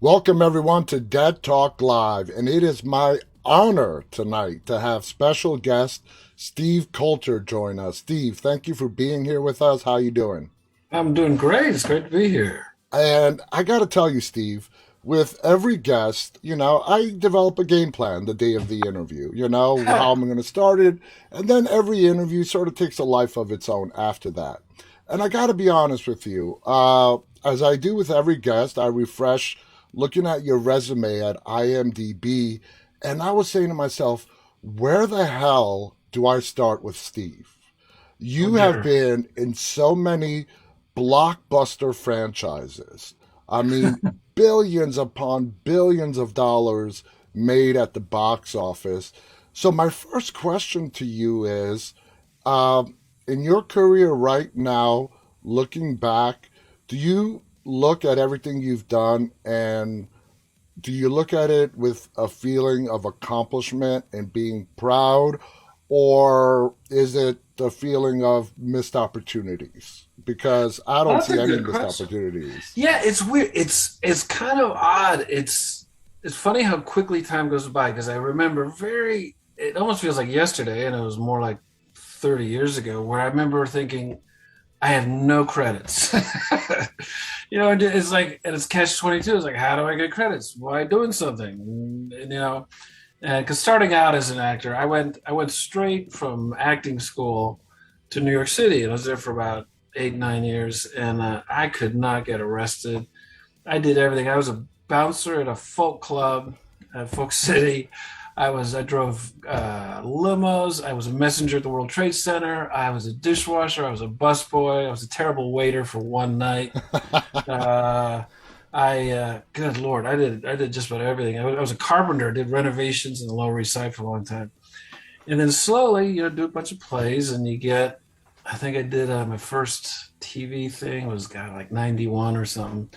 Welcome, everyone, to Dead Talk Live, and it is my honor tonight to have special guest Steve Coulter join us. Steve, thank you for being here with us. How you doing? I'm doing great. It's great to be here. And I got to tell you, Steve, with every guest, I develop a game plan the day of the interview, how I'm going to start it. And then every interview sort of takes a life of its own after that. And I got to be honest with you, as I do with every guest, I refresh looking at your resume at IMDb. And I was saying to myself, where the hell do I start with Steve? Oh You have dear. been in so many blockbuster franchises. I mean, billions upon billions of dollars made at the box office. So, my first question to you is uh, in your career right now, looking back, do you look at everything you've done and do you look at it with a feeling of accomplishment and being proud, or is it the feeling of missed opportunities? Because I don't That's a see any good missed question. opportunities. Yeah, it's weird. It's kind of odd. It's funny how quickly time goes by because I remember very. It almost feels like yesterday, and it was more like 30 years ago, where I remember thinking I have no credits. And it's like, and it's catch 22. It's like, how do I get credits? Why doing something? And because starting out as an actor, I went straight from acting school to New York City, and I was there for about 8 9 years, and I could not get arrested. I did everything. I was a bouncer at a folk club at Folk City. I drove limos. I was a messenger at the World Trade Center. I was a dishwasher. I was a busboy. I was a terrible waiter for one night. Uh, Good Lord, I did just about everything. I was a carpenter. Did renovations in the Lower East Side for a long time, and then slowly, do a bunch of plays, and you get. I think I did my first TV thing was like 91 or something,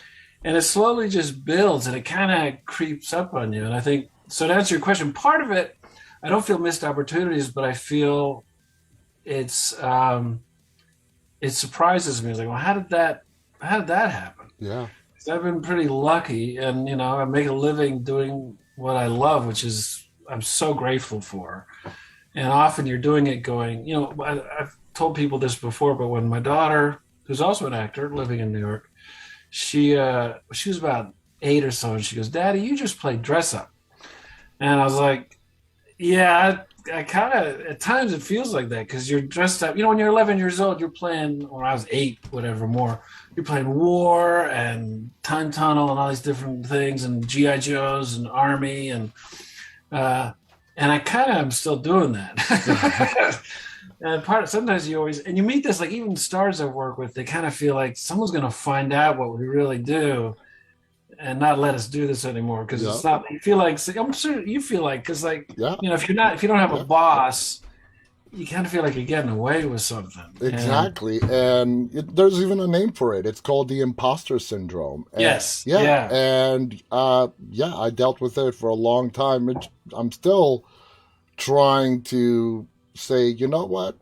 and it slowly just builds, and it kind of creeps up on you. And I think so. To answer your question, part of it, I don't feel missed opportunities, but I feel it's it surprises me. It's like, well, how did that happen? Yeah, 'Cause I've been pretty lucky, and I make a living doing what I love, which is I'm so grateful for. And often you're doing it going, I've told people this before, but when my daughter, who's also an actor living in New York, she was about 8 or so, and she goes, "Daddy, you just played dress up," and I was like, "Yeah." I kind of at times it feels like that because you're dressed up. When you're 11 years old, you're playing, or I was 8, whatever more. You're playing war and time tunnel and all these different things and GI Joes and army uh, and I kind of am still doing that. And sometimes you always and you meet this like even stars I work with, they kind of feel like someone's going to find out what we really do and not let us do this anymore because yeah, it's not. You feel like I'm sure you feel like because yeah, if you don't have a yeah. boss, you kind of feel like you're getting away with something. And Exactly. And there's even a name for it. It's called the imposter syndrome. And yes, yeah, yeah, and yeah, I dealt with it for a long time. I'm still trying to say, you know what?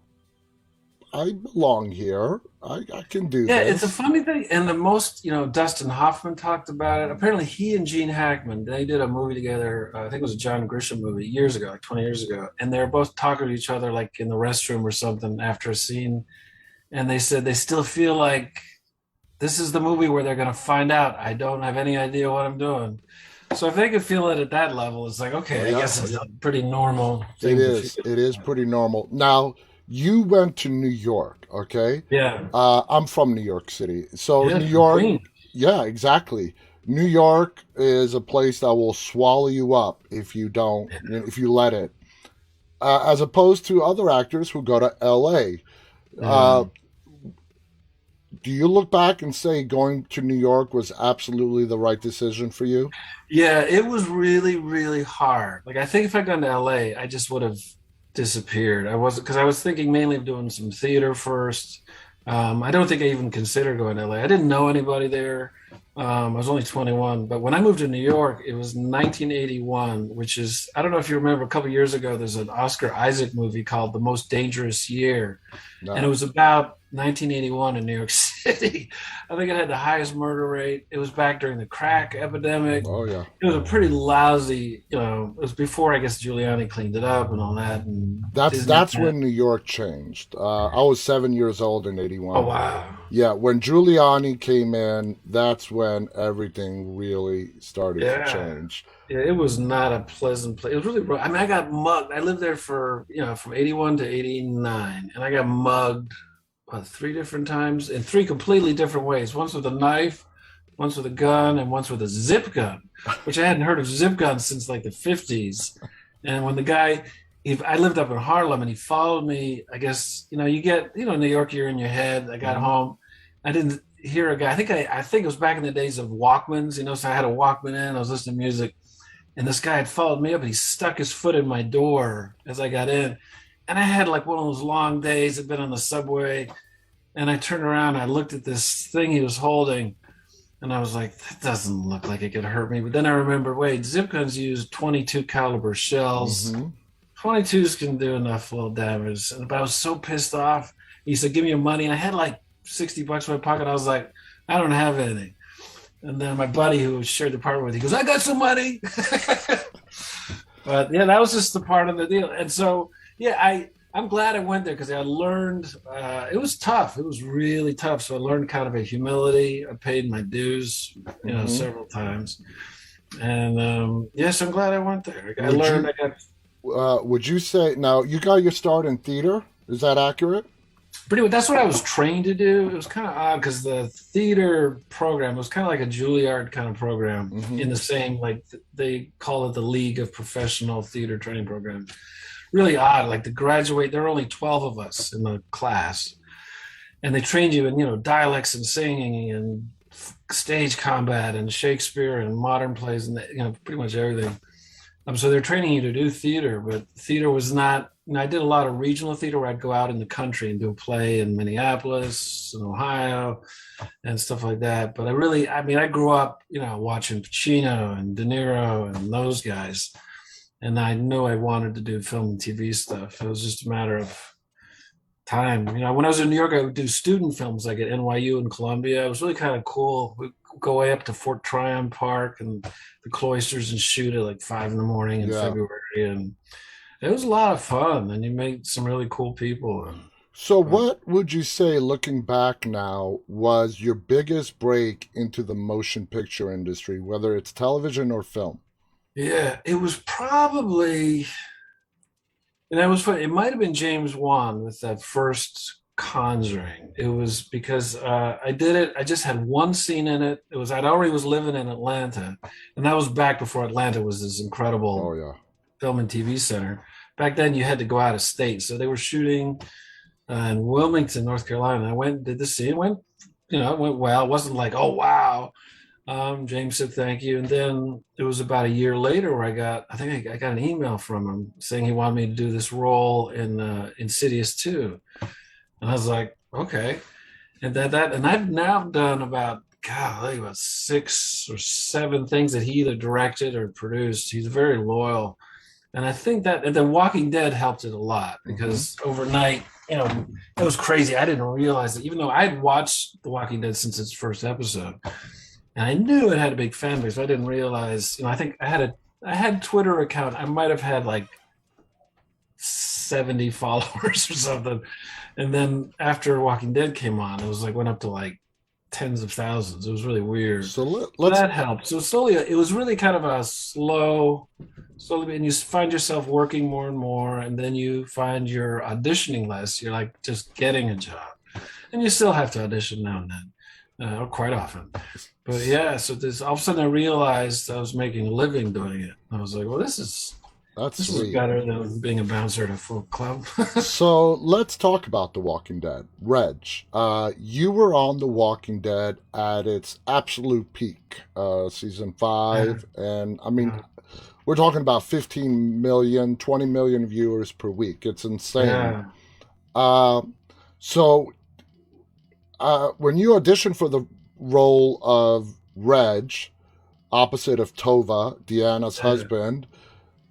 I belong here. I can do yeah. It's a this. funny thing, and the most Dustin Hoffman talked about it. Apparently, he and Gene Hackman they did a movie together. I think it was a John Grisham movie years ago, like 20 years ago, and they were both talking to each other like in the restroom or something after a scene, and they said they still feel like this is the movie where they're going to find out I don't have any idea what I'm doing. So if they could feel it at that level, it's like, Oh okay, I yeah, guess it's a pretty normal it thing to is. feel. It is pretty normal. Now, you went to New York, okay? Yeah. I'm from New York City. So, Yeah, New from York, Queen. yeah, exactly. New York is a place that will swallow you up if you don't, if you let it. As opposed to other actors who go to LA. Uh, Yeah. do you look back and say going to New York was absolutely the right decision for you? Yeah, it was really, really hard. Like I think if I'd gone to LA, I just would have disappeared. I wasn't because I was thinking mainly of doing some theater first. I don't think I even considered going to LA. I didn't know anybody there. I was only 21, but when I moved to New York, it was 1981, which is, I don't know if you remember, a couple years ago, there's an Oscar Isaac movie called The Most Dangerous Year, and it No. was about 1981 in New York City. I think it had the highest murder rate. It was back during the crack epidemic. Oh yeah. It was a pretty lousy, it was before, I guess, Giuliani cleaned it up and all that, and Disney. That's when New York changed. I was 7 years old in Oh, '81. wow. Yeah, when Giuliani came in, that's when everything really started to Yeah. change. Yeah, it was not a pleasant place. It was really rough. I mean, I got mugged. I lived there for, from 81 to 89, and I got mugged three different times in three completely different ways. Once with a knife, once with a gun, and once with a zip gun, which I hadn't heard of zip guns since like the 50s. And when the guy, if I lived up in Harlem and he followed me, I guess, you get, New York, you're in your head. I got Hmm. home. I didn't hear a guy. I think it was back in the days of Walkmans, so I had a Walkman in, I was listening to music, and this guy had followed me up and he stuck his foot in my door as I got in. And I had like one of those long days, I'd been on the subway, and I turned around, I looked at this thing he was holding, and I was like, that doesn't look like it could hurt me. But then I remember, wait, zip guns use 22 caliber shells. Hmm. 22s can do enough little damage. But I was so pissed off. He said, give me your money. And I had like 60 bucks in my pocket. I was like, I don't have anything. And then my buddy who shared the apartment with, he goes, I got some money. But yeah, that was just the part of the deal. And so, yeah, I'm glad I went there because I learned. It was tough. It was really tough. So I learned kind of a humility. I paid my dues, Hmm. several times. And yes, I'm glad I went there. I Would learned. you I got would you say now you got your start in theater? Is that accurate? pretty much that's what I was trained to do. It was kind of odd because the theater program was kind of like a Juilliard kind of program Hmm. in the same, like they call it the League of Professional Theater Training Program. Really odd. Like to graduate, there are only 12 of us in the class, and they trained you in dialects and singing and stage combat and Shakespeare and modern plays and pretty much everything. So they're training you to do theater, but theater was not. I did a lot of regional theater where I'd go out in the country and do a play in Minneapolis and Ohio and stuff like that. But I mean, I grew up, watching Pacino and De Niro and those guys, and I knew I wanted to do film and TV stuff. It was just a matter of time. When I was in New York, I would do student films like at NYU and Columbia. It was really kind of cool. We go way up to Fort Tryon Park and the cloisters and shoot at like 5 in the morning in Yeah. February, and it was a lot of fun. And you meet some really cool people. And So, uh, what would you say, looking back now, was your biggest break into the motion picture industry, whether it's television or film? yeah, it was probably, and that was funny. It might have been James Wan with that first Conjuring. It was because I did it. I just had one scene in it. It was I'd already was living in Atlanta, and that was back before Atlanta was this Oh incredible yeah. film and TV center. Back then, you had to go out of state, so they were shooting in Wilmington, North Carolina. I went, did the scene, went, it went well. It wasn't like, oh wow. James said thank you, and then it was about a year later where I think I got an email from him saying he wanted me to do this role in Insidious 2, and I was like, okay. And and I've now done about, golly, about 6 or 7 things that he either directed or produced. He's very loyal, and I think that and The Walking Dead helped it a lot Hmm. because overnight, it was crazy. I didn't realize that even though I'd watched The Walking Dead since its first episode, and I knew it had a big fan base. I didn't realize, I think I had Twitter account. I might have had like 70 followers or something. And then after Walking Dead came on, it was like went up to like tens of thousands. It was really weird. So So let's that helped. So slowly, it was really kind of a slowly, and you find yourself working more and more, and then you find you're auditioning less. You're like just getting a job, and you still have to audition now and then, or quite often. But yeah, so this all of a sudden I realized I was making a living doing it. I was like, well, that's this is sweet. better than being a bouncer at a folk club. So let's talk about The Walking Dead. Reg, you were on The Walking Dead at its absolute peak, season Yeah, 5, and I mean yeah, we're talking about 15 million, 20 million viewers per week. It's insane. yeah. Uh, so when you auditioned for the role of Reg, opposite of Tova, Deanna's Yeah. husband.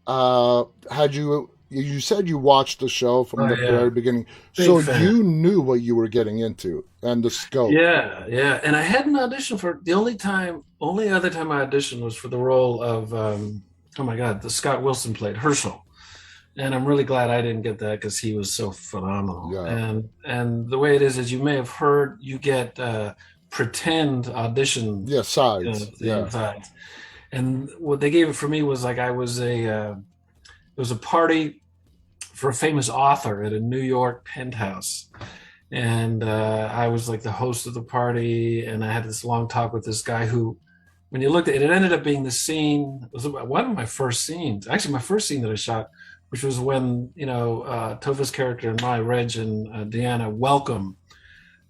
Had you? You said you watched the show from Oh the very yeah, beginning, big so fan. you knew what you were getting into and the scope. Yeah, yeah. And I had an audition for the only other time I auditioned was for the role of oh my God, the Scott Wilson played Herschel. And I'm really glad I didn't get that because he was so phenomenal. Yeah, And the way it is, as you may have heard, you get pretend audition yeah, sides. thing Yeah, sides. And what they gave it for me was like I was it was a party for a famous author at a New York penthouse. And I was like the host of the party, and I had this long talk with this guy who, when you looked at it, it ended up being the scene. It was one of my first scenes, actually, my first scene that I shot, which was when Tova's character and my Reg and Deanna welcome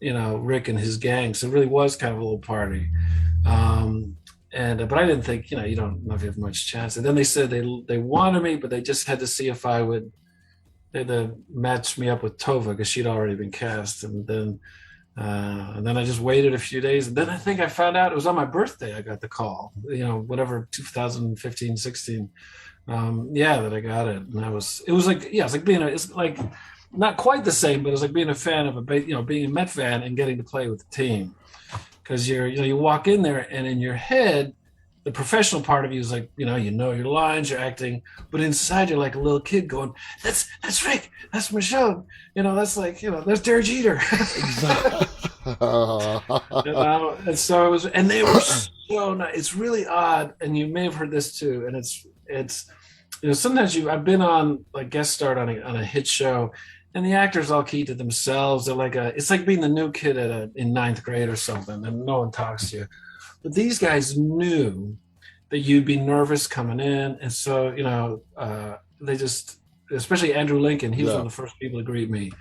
Rick and his gang. So it really was kind of a little party. Um, and but I didn't think you don't know if you have much chance. And then they said they wanted me, but they just had to see if I would they had to match me up with Tova because she'd already been cast. And then I just waited a few days. And then I think I found out it was on my birthday. I got the call, whatever, 2015, 16. Yeah, that I got it. And it was like, yeah, it's like not quite the same, but it was like being a fan of being a Met fan and getting to play with the team. Cause you walk in there and in your head, the professional part of you is like, you know your lines, you're acting, but inside you're like a little kid going, that's Rick, that's Michelle, that's like, there's Derek Jeter. exactly. And so it was, and they were so nice. It's really odd, and you may have heard this too. And it's sometimes I've been on like guest starred on a hit show, and the actors all keep to themselves. They're like it's like being the new kid in ninth grade or something, and no one talks to you. But these guys knew that you'd be nervous coming in, and so they just, especially Andrew Lincoln, he was Yeah. one of the first people to greet me,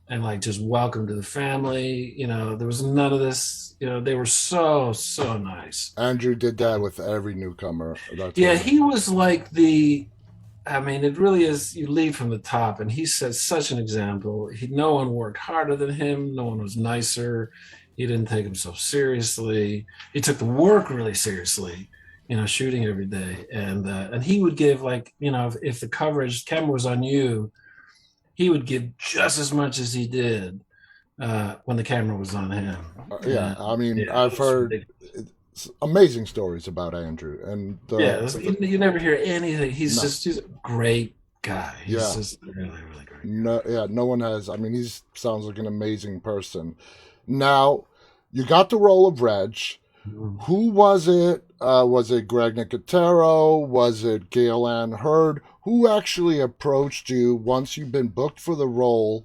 and like just welcome to the family. There was none of this. They were so nice. Andrew did that with every newcomer. That's Yeah, right. he was like the. I mean, it really is. You lead from the top, and he set such an example. No one worked harder than him. No one was nicer. He didn't take himself seriously. He took the work really seriously. Shooting every day, and he would give like if the camera was on you, he would give just as much as he did when the camera was on him. Yeah, I mean, Yeah, I've it's heard ridiculous. amazing stories about Andrew, and Yeah, you never hear anything. no, He's a great guy. He's yeah, just really, really great. no, yeah, no one has. I mean, he sounds like an amazing person. Now, you got the role of Reg. Mhm. Who was it? Was it Greg Nicotero? Was it Gail Ann Hurd? Who actually approached you once you've been booked for the role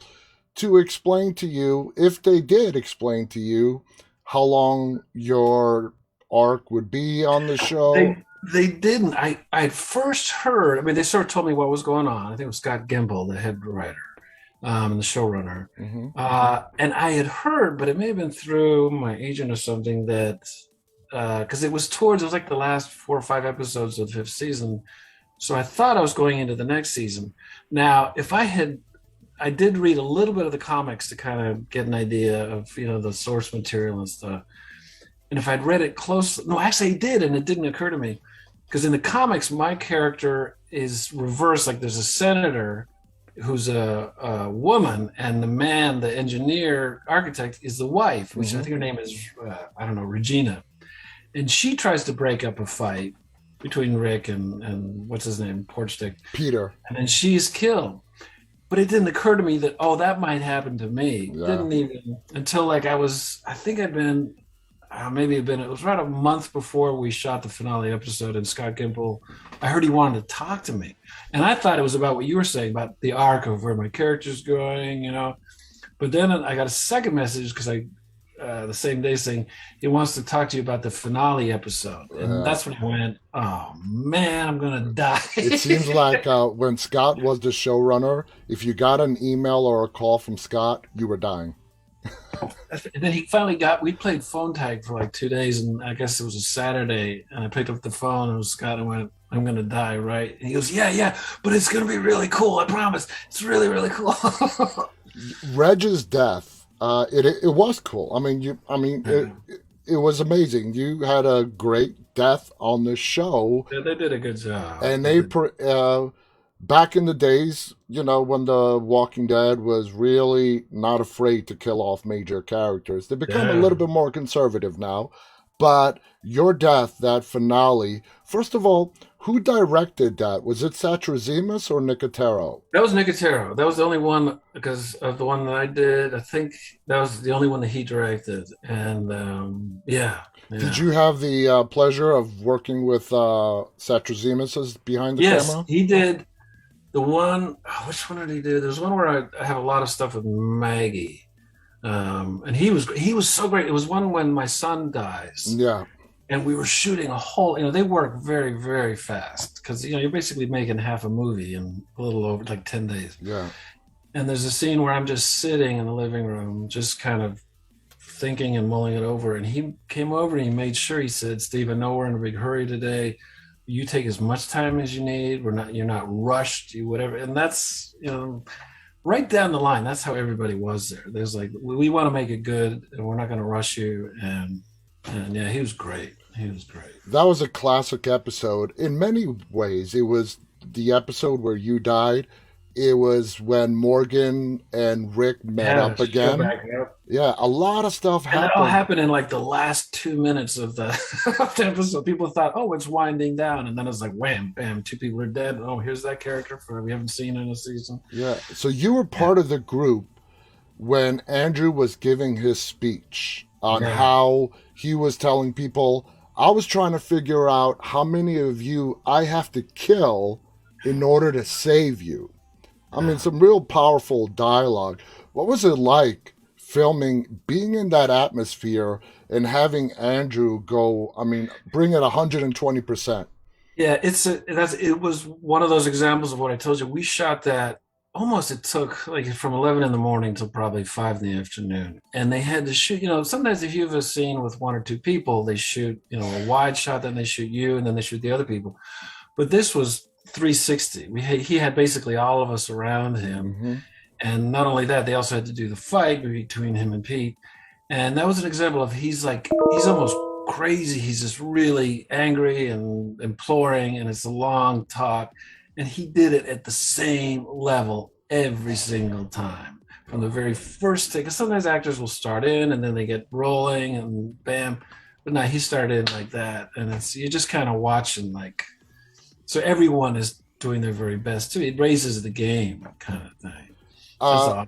to explain to you, if they did explain to you, how long your arc would be on the show? They didn't. I first heard. I mean, they sort of told me what was going on. I think it was Scott Gimple, the head writer, and the showrunner. Hmm. And I had heard, but it may have been through my agent or something that because it was like the last 4 or 5 episodes of the fifth season. So I thought I was going into the next season. Now, I did read a little bit of the comics to kind of get an idea of the source material and stuff. And if I'd read it close, no, actually I did, and it didn't occur to me because in the comics my character is reversed. Like there's a senator who's a woman, and the man, the engineer architect, is the wife, which I Hmm. think her name is I don't know, Regina, and she tries to break up a fight between Rick and what's his name, Porchstick, Peter. and then she's killed. But it didn't occur to me that that might happen to me. Yeah. Didn't even until like I think I'd been maybe it was right a month before we shot the finale episode, and Scott Gimple, I heard he wanted to talk to me, and I thought it was about what you were saying about the arc of where my character's going. But then I got a second message because the same day saying he wants to talk to you about the finale episode, and Uh, that's when I went, oh man, I'm gonna die. it seems like when Scott was the showrunner, if you got an email or a call from Scott, you were dying. And then he finally we played phone tag for like 2 days, and I guess it was a Saturday, and I picked up the phone and it was Scott and went, I'm gonna die, right? And he goes, yeah, but it's gonna be really cool, I promise. It's really, really cool. Reg's death, it was cool. I mean, it was amazing. You had a great death on the show, Yeah, they did a good job. and They did. back in the days, when the Walking Dead was really not afraid to kill off major characters, they become a Yeah. little bit more conservative now. But your death, that finale, first of all, who directed that? Was it Satrazemis or Nicotero? That was Nicotero. That was the only one because of the one that I did. I think that was the only one that he directed. And yeah, Did yeah. you have the pleasure of working with Satrazemis as behind the Yes, camera? he did the one. Which one did he do? There's one where I have a lot of stuff with Maggie. And he was so great. It was one when my son dies, Yeah, and we were shooting a whole. They work very very fast because you're basically making half a movie in a little over like 10 days. yeah. And there's a scene where I'm just sitting in the living room, just kind of thinking and mulling it over. And he came over and he made sure, he said, Steve, I know we're in a big hurry today. You take as much time as you need. You're not rushed, you whatever. And that's, right down the line. That's how everybody was there. There's like, we want to make it good and we're not going to rush you. And yeah, he was great. He was great. That was a classic episode. In many ways, it was the episode where you died. It was when Morgan and Rick met Yeah, up just go again. back up. Yeah, a lot of stuff And that all happened. happened in like the last 2 minutes of the, of the episode. People thought, oh, it's winding down. And then it's like, wham, bam, two people are dead. Oh, here's that character we haven't seen in a season. Yeah, so you were Yeah. part of the group when Andrew was giving his speech on Yeah. how he was telling people, I was trying to figure out how many of you I have to kill in order to save you. I mean, Yeah. some real powerful dialogue. What was it like filming, being in that atmosphere, and having Andrew go, I mean, bring it 120%? Yeah, it was one of those examples of what I told you. We shot that almost, it took like from 11 in the morning till probably 5 in the afternoon. And they had to shoot, sometimes if you have a scene with one or two people, they shoot, a wide shot, then they shoot you, and then they shoot the other people. But this was 360. He had basically all of us around him. Mm-hmm. And not only that, they also had to do the fight between him and Pete. And that was an example of he's almost crazy. He's just really angry and imploring, and it's a long talk. And he did it at the same level every single time from the very first take. Because sometimes actors will start in and then they get rolling and bam. But no, he started in like that. And you're just kind of watching like, so everyone is doing their very best too. It raises the game kind of thing. That's Uh, awesome.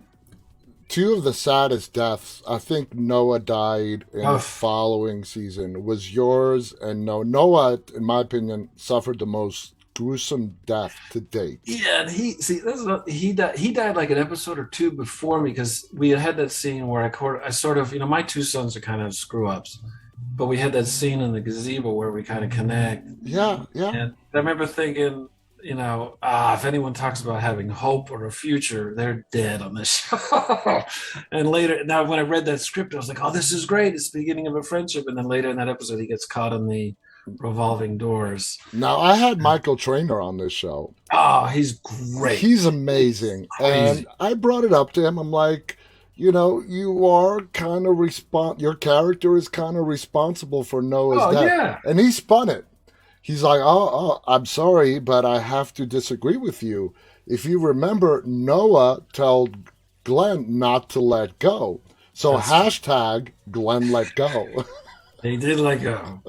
Two of the saddest deaths, I think Noah died in the Oh, following season, was yours. And no, Noah, in my opinion, suffered the most gruesome death to date. yeah, and he died like an episode or two before me because we had that scene where I sort of, my two sons are kind of screw ups, but we had that scene in the gazebo where we kind of connect. Yeah, yeah. And I remember thinking, if anyone talks about having hope or a future, they're dead on this show. And later, now when I read that script, I was like, oh, this is great. It's the beginning of a friendship. And then later in that episode, he gets caught in the revolving doors. Now, I had Michael Trainer on this show. Oh, he's great. He's He's amazing. And crazy. I brought it up to him. I'm like, you are kind of your character is kind of responsible for Noah's Oh, death. yeah. And he spun it. He's like, I'm sorry, but I have to disagree with you. If you remember, Noah told Glenn not to let go. So That's true. hashtag Glenn let go. He did let go.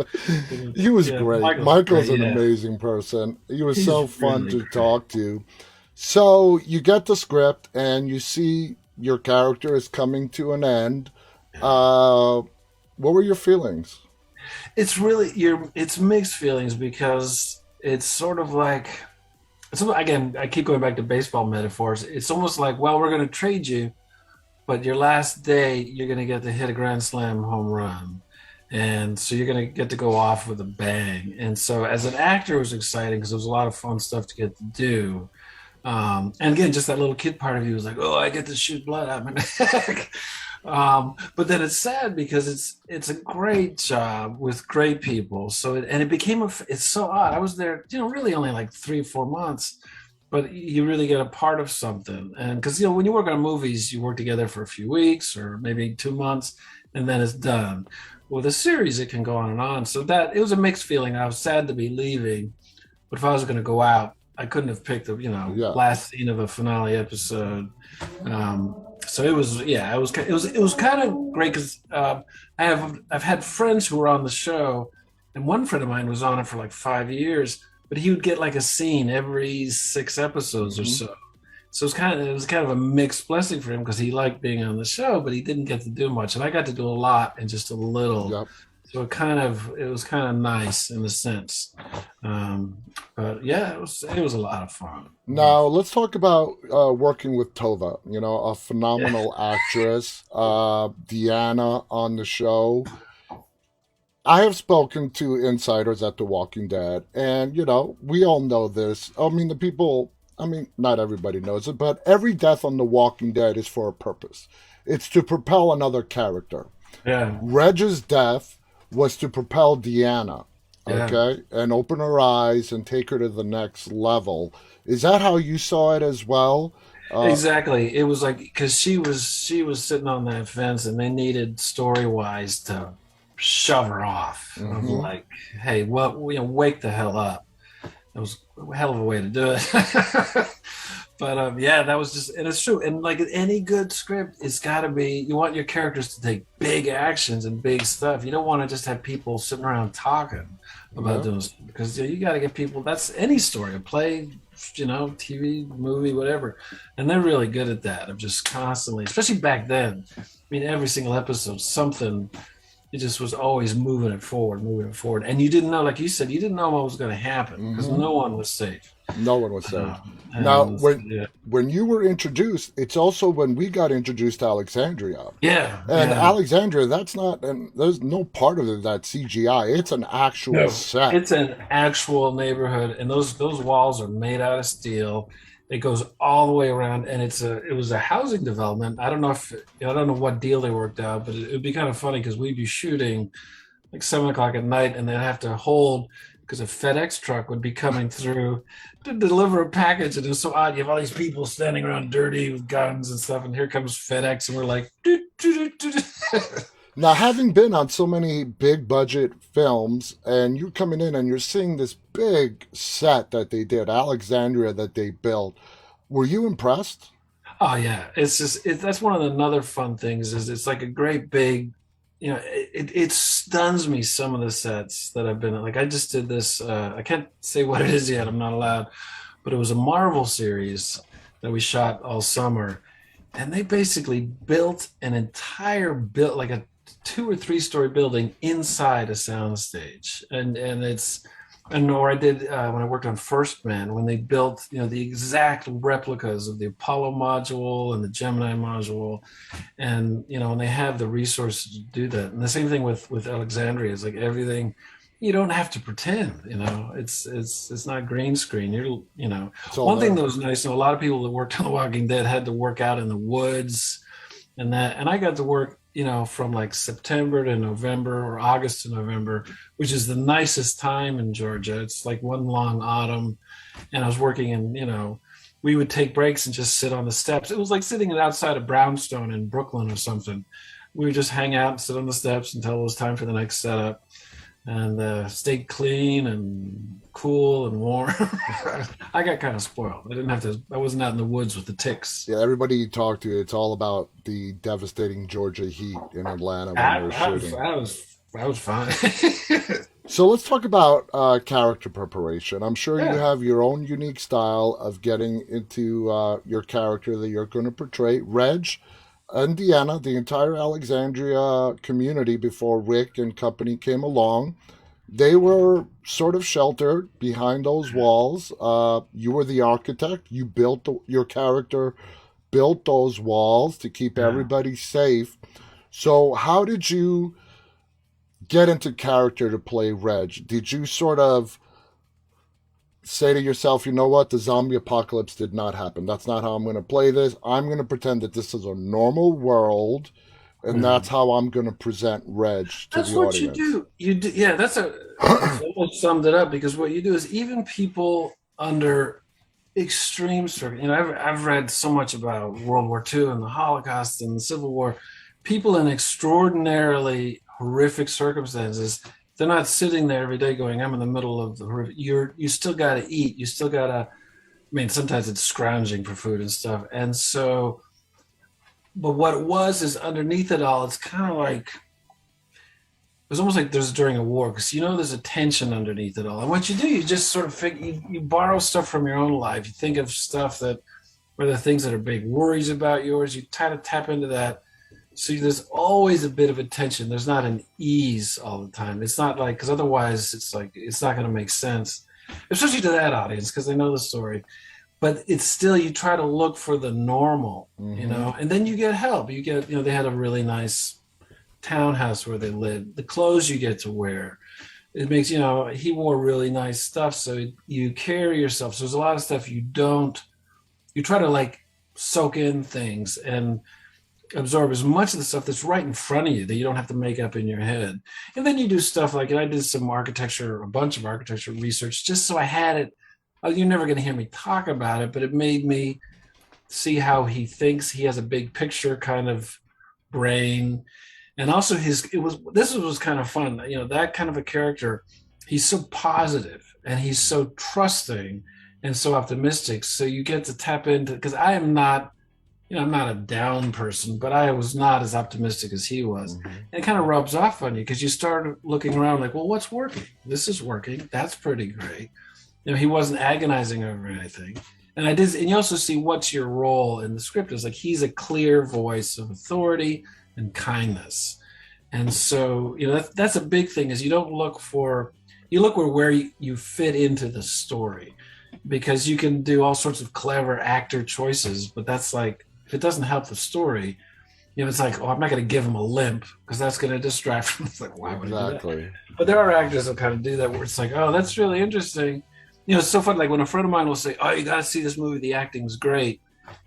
He was Yeah, great. Michael's Michael's great. an Yeah, amazing person. He was he's so fun really to great. talk to. So you get the script and you see your character is coming to an end. What were your feelings? It's mixed feelings because it's sort of like, again, I keep going back to baseball metaphors. It's almost like, well, we're going to trade you, but your last day, you're going to get to hit a grand slam home run. And so you're going to get to go off with a bang. And so as an actor, it was exciting because there was a lot of fun stuff to get to do. And again, just that little kid part of you was like, oh, I get to shoot blood out of my neck. But then it's sad because it's a great job with great people. So it became it's so odd. I was there, really only like 3 or 4 months, but you really get a part of something. And because when you work on movies, you work together for a few weeks or maybe 2 months, and then it's done. With a series, it can go on and on. So that it was a mixed feeling. I was sad to be leaving, but if I was going to go out, I couldn't have picked the Yeah. last scene of a finale episode. So it was, yeah, it was kind of great because I've had friends who were on the show, and one friend of mine was on it for like 5 years, but he would get like a scene every 6 episodes or Hmm. so. So it was kind of a mixed blessing for him because he liked being on the show, but he didn't get to do much, and I got to do a lot and just a little. Yep. So it was kind of nice in a sense. Um, but yeah, it was a lot of fun. Now let's talk about working with Tova. A Yeah, phenomenal actress, Deanna on the show. I have spoken to insiders at The Walking Dead, and we all know this. I mean, the people. I mean, not everybody knows it, but every death on The Walking Dead is for a purpose. It's to propel another character. yeah, Reg's death was to propel Deanna, yeah. okay, and open her eyes and take her to the next level. Is that how you saw it as well? Uh, Exactly. It was like because she was sitting on that fence, and they needed story wise to shove her off. Of mhm. like, hey, what wake the hell up. It was a hell of a way to do it. But yeah, that was just, and it's true. And like any good script, it's got to be, you want your characters to take big actions and big stuff. You don't want to just have people sitting around talking about Yeah. doing stuff because you got to get people. That's any story, a play, TV, movie, whatever. And they're really good at that of just constantly, especially back then. I mean, every single episode, something, it just was always moving it forward. And you didn't know, like you said, you didn't know what was going to happen because Hmm. no one was safe. No one was safe. Now, And yeah, when you were introduced, it's also when we got introduced to Alexandria. yeah, And yeah. Alexandria, that's not, and there's no part of it that's CGI. It's an actual No, set. it's an actual neighborhood, and those walls are made out of steel. It goes all the way around, and it was a housing development. I don't know what deal they worked out, but it'd be kind of funny because we'd be shooting like 7 o'clock at night, and they'd have to hold because a FedEx truck would be coming through to deliver a package, and it was so odd. You have all these people standing around dirty with guns and stuff, and here comes FedEx, and we're like, "Doot, doot, doot, doot." Now, having been on so many big budget films, and you're coming in and you're seeing this big set that they did, Alexandria that they built, were you impressed? Oh yeah, it's just that's one of the another fun things is it's like a great big, it stuns me some of the sets that I've been in. Like I just did this. I can't say what it is yet. I'm not allowed, but it was a Marvel series that we shot all summer, and they basically built an entire build like a 2 or 3 story building inside a soundstage, and it's and or I did when I worked on First Man when they built the exact replicas of the Apollo module and the Gemini module, and and they have the resources to do that. And the same thing with Alexandria is like everything. You don't have to pretend, it's not green screen. It's all One thing there. that was nice. A lot of people that worked on The Walking Dead had to work out in the woods and I got to work from like September to November or August to November, which is the nicest time in Georgia. It's like one long autumn, and I was working in we would take breaks and just sit on the steps. It was like sitting outside of Brownstone in Brooklyn or something. We would just hang out and sit on the steps until it was time for the next setup, and stayed clean and cool and warm. I got kind of spoiled. I didn't have to. I wasn't out in the woods with the ticks. Yeah, everybody you talk to, it's all about the devastating Georgia heat in Atlanta when I, they're I was, shooting. I was, I was fine. So let's talk about character preparation. I'm sure you Yeah, have your own unique style of getting into your character that you're going to portray. Reg and Deanna, the entire Alexandria community before Rick and company came along, they were sort of sheltered behind those walls. You were the architect. You built your character, built those walls to keep yeah. everybody safe. So, how did you get into character to play Reg? Did you sort of say to yourself, you know what, the zombie apocalypse did not happen? That's not how I'm going to play this. I'm going to pretend that this is a normal world, and Yeah. that's how I'm going to present Reg to That's the what you audience. do. You do, yeah. That's a. You almost summed it up because what you do is even people under extreme circumstances. I've read so much about World War II and the Holocaust and the Civil War. People in extraordinarily horrific circumstances, they're not sitting there every day going, "I'm in the middle of the horrific." You still got to eat. You still got to. I mean, sometimes it's scrounging for food and stuff. And so, but what it was is underneath it all, it's kind of like it was almost like there's during a war because there's a tension underneath it all. And what you do, you just sort of you borrow stuff from your own life. You think of stuff that were the things that are big worries about yours. You try to tap into that. So there's always a bit of a tension. There's not an ease all the time. It's not like because otherwise it's like it's not going to make sense, especially to that audience because they know the story. But it's still you try to look for the normal, Hmm. and then you get help. You get they had a really nice townhouse where they lived, the clothes you get to wear. It makes, he wore really nice stuff. So you carry yourself. So there's a lot of stuff you try to like soak in things and absorb as much of the stuff that's right in front of you that you don't have to make up in your head. And then you do stuff like, and I did some architecture, a bunch of architecture research just so I had it. You're never going to hear me talk about it, but it made me see how he thinks. He has a big picture kind of brain, and also this was kind of fun, that kind of a character. He's so positive and he's so trusting and so optimistic, so you get to tap into because I am not, I'm not a down person, but I was not as optimistic as he was. Hmm. And it kind of rubs off on you because you start looking around like, well, what's working? This is working. That's pretty great. He wasn't agonizing over anything. And and you also see what's your role in the script is like he's a clear voice of authority and kindness. And so, that's a big thing is you look where you fit into the story because you can do all sorts of clever actor choices, but that's like, if it doesn't help the story, it's like, oh, I'm not going to give him a limp because that's going to distract from it's like, why would I do that? Exactly. But there are actors that kind of do that where it's like, oh, that's really interesting. It's so fun. Like when a friend of mine will say, oh, you got to see this movie. The acting's great.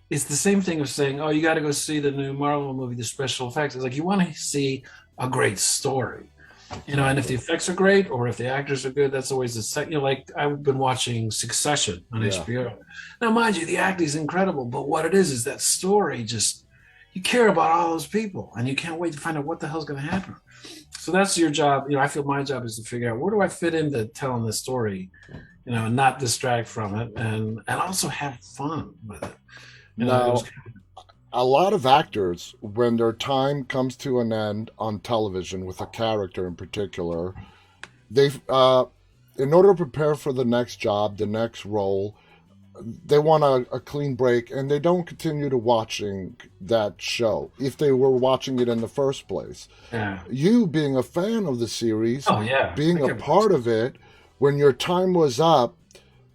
It's the same thing of saying, oh, you got to go see the new Marvel movie, the special effects. It's like you want to see a great story, and if the Exactly. effects are great or if the actors are good, that's always the second. Like I've been watching Succession on Yeah. HBO. Now, mind you, the acting is incredible, but what it is that story just you care about all those people and you can't wait to find out what the hell's going to happen. So that's your job. I feel my job is to figure out where do I fit into telling this story, and not distract from it and also have fun with it. It was Now, a lot of actors, when their time comes to an end on television with a character in particular, they, in order to prepare for the next job, the next role, they want a clean break and they don't continue to watching that show if they were watching it in the first place. yeah. You being a fan of the series, Oh yeah, I being a kept watching. part of it, when your time was up,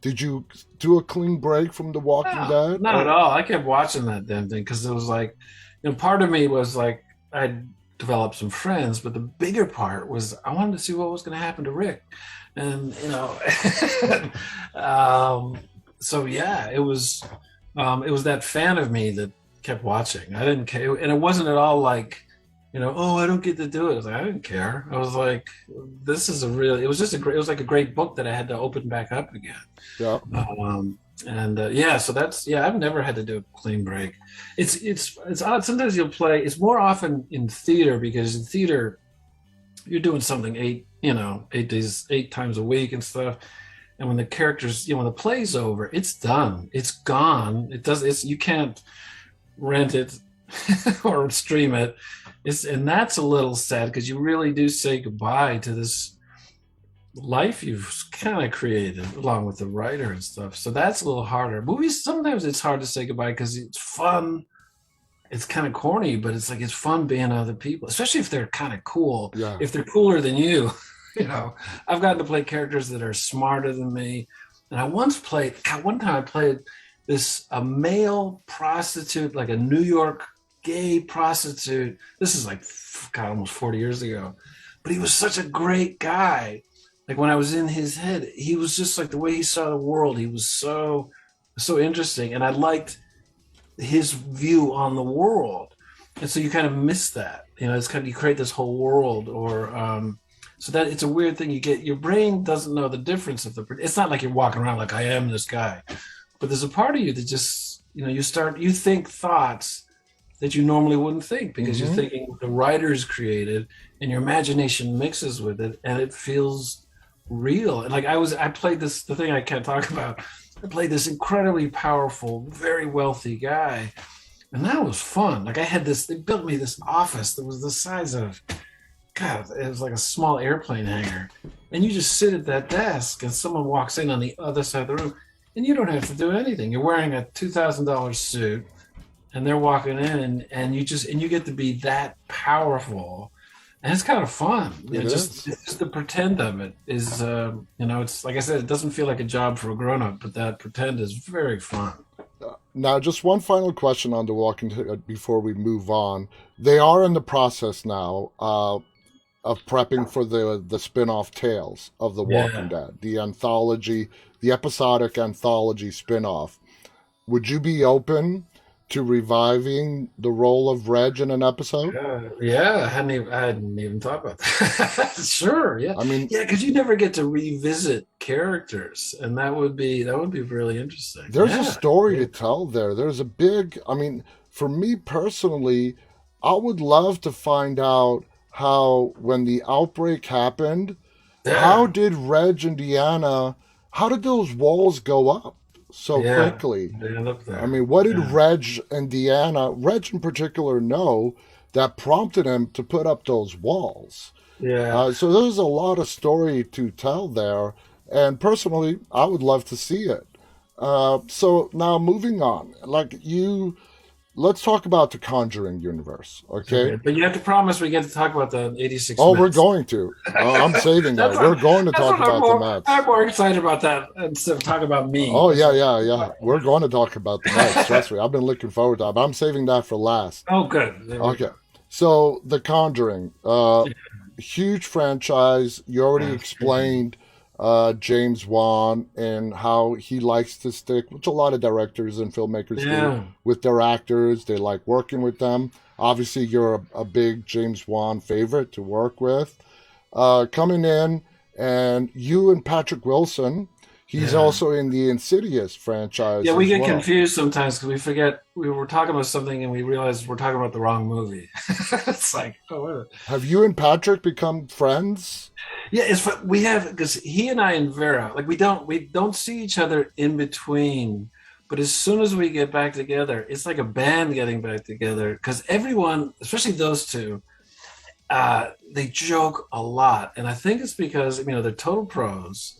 did you do a clean break from The Walking No, Dead? not at Or all. I kept watching that damn thing because it was like, part of me was like, I developed some friends, but the bigger part was I wanted to see what was going to happen to Rick, and um, so yeah, it was that fan of me that kept watching. I didn't care, and it wasn't at all like, oh, I don't get to do it. I was like, I didn't care. I was like, this is a really. It was just a great. It was like a great book that I had to open back up again. yeah, And yeah, so that's yeah. I've never had to do a clean break. It's odd. Sometimes you'll play. It's more often in theater because in theater you're doing something 8 days, 8 times a week and stuff. And when the characters, when the play's over, it's done. It's gone. It does. It's you can't rent it or stream it. And that's a little sad because you really do say goodbye to this life you've kind of created along with the writer and stuff. So that's a little harder. Movies sometimes it's hard to say goodbye because it's fun. It's kind of corny, but it's like it's fun being other people, especially if they're kind of cool. yeah. If they're cooler than you, I've gotten to play characters that are smarter than me. And I once played. God, one time I played this a male prostitute, like a New York gay prostitute. This is like God, almost 40 years ago. But he was such a great guy. Like when I was in his head, he was just like the way he saw the world. He was so interesting, and I liked his view on the world. And so you kind of miss that. It's kind of you create this whole world, or so that it's a weird thing. You get your brain doesn't know the difference of the. It's not like you're walking around like I am this guy, but there's a part of you that just, you think thoughts that you normally wouldn't think because you're Mm-hmm. thinking what the writers created and your imagination mixes with it and it feels real. And like I played this, the thing I can't talk about. I played this incredibly powerful, very wealthy guy. And that was fun. Like I had this, they built me this office that was the size of, God, it was like a small airplane hangar. And you just sit at that desk and someone walks in on the other side of the room and you don't have to do anything. You're wearing a $2,000 suit and they're walking in and you get to be that powerful and it's kind of fun. It is. It's just the pretend of it is it's like I said, it doesn't feel like a job for a grown-up, but that pretend is very fun. Now, just one final question on The Walking Dead before we move on. They are in the process now of prepping for the spin-off tales of The Walking Yeah. Dead, the anthology, the episodic anthology spin-off. Would you be open to reviving the role of Reg in an episode? Yeah, I hadn't even thought about that. Sure, yeah, I mean, yeah, because you never get to revisit characters, and that would be really interesting. there's a Yeah, story yeah, to tell there. There's a big, I mean, for me personally, I would love to find out how, when the outbreak happened, how yeah, did Reg and Deanna, how did those walls go up so yeah. quickly? They end up I there. mean, what did Yeah, Reg and Deanna, Reg in particular, know that prompted him to put up those walls? yeah. So there's a lot of story to tell there, and personally, I would love to see it. So now moving on, let's talk about the Conjuring universe, okay? Okay, but you have to promise we get to talk about the 86 Oh, we're Mets. going to. I'm saving that's that. what We're going to that's talk what I'm about the more I'm Mets. more excited about that instead of talking about me. Oh That's yeah, what. yeah, yeah. We're going to talk about the Mets. Trust me, I've been looking forward to that. But I'm saving that for last. Oh, good. There we Okay. go. So The Conjuring, huge franchise. You already Yeah. explained James Wan and how he likes to stick, which a lot of directors and filmmakers do, Yeah. with their actors. They like working with them. Obviously, you're a big James Wan favorite to work with. Coming in, and you and Patrick Wilson, he's Yeah. also in the Insidious Yeah, franchise we as get well. confused sometimes because we forget we were talking about something and we realize we're talking about the wrong movie. It's like, oh, wait a minute. Have you and Patrick become friends? Yeah, we have because he and I and Vera, like we don't see each other in between, but as soon as we get back together, it's like a band getting back together because everyone, especially those two, they joke a lot, and I think it's because they're total pros.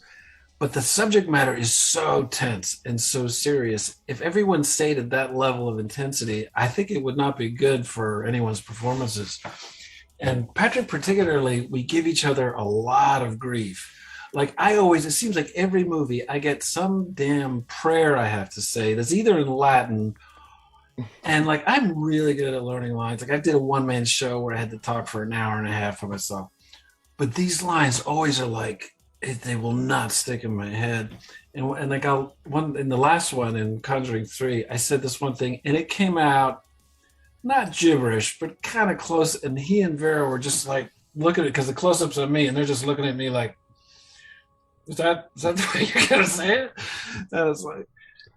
But the subject matter is so tense and so serious. If everyone stayed at that level of intensity, I think it would not be good for anyone's performances. And Patrick, particularly, we give each other a lot of grief. Like it seems like every movie I get some damn prayer I have to say that's either in Latin, and like I'm really good at learning lines. Like I did a one-man show where I had to talk for an hour and a half for myself, but these lines always are like they will not stick in my head. And like I one in the last one in Conjuring 3, I said this one thing and it came out not gibberish, but kind of close. And he and Vera were just like looking at it because the close-ups of me and they're just looking at me like, is that the way you're gonna say it? And it's like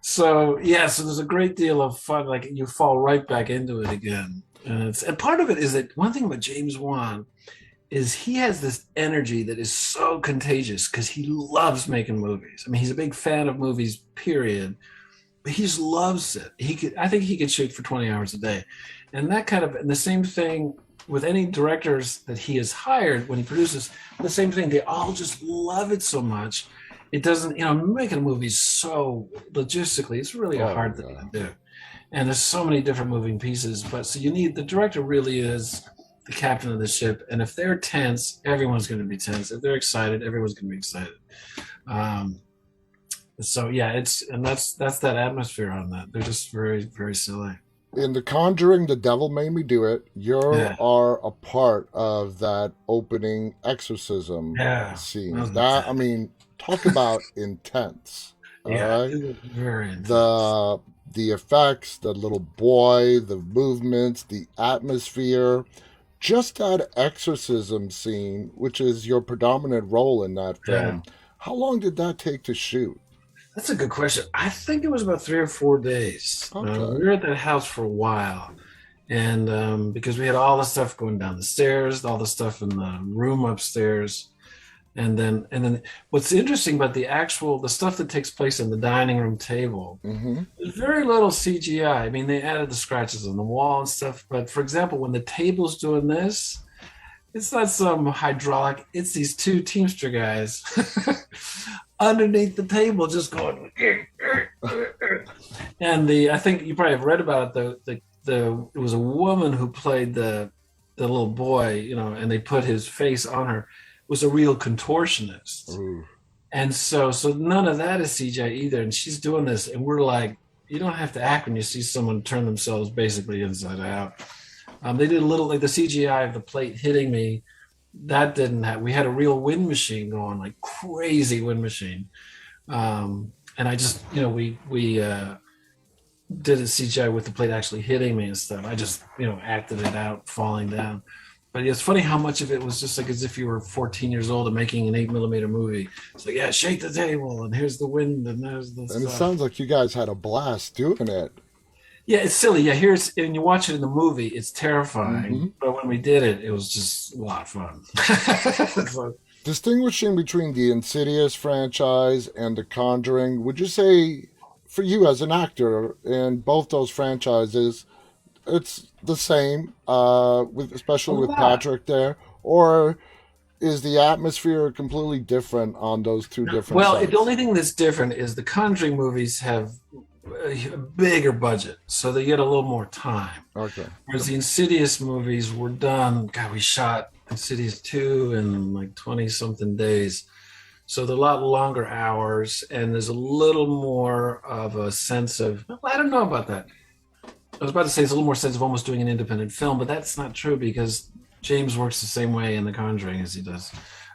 so yeah, so there's a great deal of fun, like you fall right back into it again. And part of it is that one thing about James Wan is he has this energy that is so contagious because he loves making movies. I mean, he's a big fan of movies, period. But he just loves it. I think he could shoot for 20 hours a day. And the same thing with any directors that he has hired when he produces, the same thing. They all just love it so much. It doesn't, making a movie so logistically, it's really a Oh hard thing yeah. to do. And there's so many different moving pieces. But so the director really is the captain of the ship. And if they're tense, everyone's going to be tense. If they're excited, everyone's going to be excited. Um, so yeah, that's that atmosphere on that. They're just very, very silly. In The Conjuring, The Devil Made Me Do It, you Yeah, are a part of that opening exorcism yeah, that scene. was That, I intense. mean, talk about intense. All Yeah, right. it was very intense. The the effects, the little boy, the movements, the atmosphere, just that exorcism scene, which is your predominant role in that Yeah. film. How long did that take to shoot? That's a good question. I think it was about 3 or 4 days. Okay. We were at that house for a while, and because we had all the stuff going down the stairs, all the stuff in the room upstairs, and then what's interesting about the stuff that takes place in the dining room table, Mm-hmm. there's very little CGI. I mean, they added the scratches on the wall and stuff, but for example, when the table's doing this, it's not some hydraulic. It's these two Teamster guys underneath the table just going. And I think you probably have read about it. It was a woman who played the little boy, and they put his face on her. Was a real contortionist, Ooh. and so none of that is CGI either. And she's doing this, and we're like, you don't have to act when you see someone turn themselves basically inside out. They did a little like the CGI of the plate hitting me. That didn't have. We had a real wind machine going, like crazy wind machine. And I just, we did a CGI with the plate actually hitting me and stuff. I just, acted it out falling down. But it's funny how much of it was just like as if you were 14 years old and making an 8 millimeter movie. It's like, yeah, shake the table, and here's the wind, and there's the And it stuff. sounds like you guys had a blast doing it. Yeah, it's silly. Yeah, here's and you watch it in the movie, it's Mm-hmm. terrifying. But when we did it, it was just a lot of fun. So, Distinguishing between the Insidious franchise and The Conjuring, would you say, for you as an actor in both those franchises, it's the same, a especially with lot. Patrick there, or is the atmosphere completely different on those two different Well, the sets? only thing that's different is the Conjuring movies have a bigger budget, so they get a little more time. Okay. Whereas the Insidious movies were done, God, we shot Insidious 2 in like 20 something days. So they're a lot longer hours, and there's a little more of a sense of, well, I don't know about that. I was about to say it's a little more sense of almost doing an independent film, but that's not true because James works the same way in The Conjuring as he does.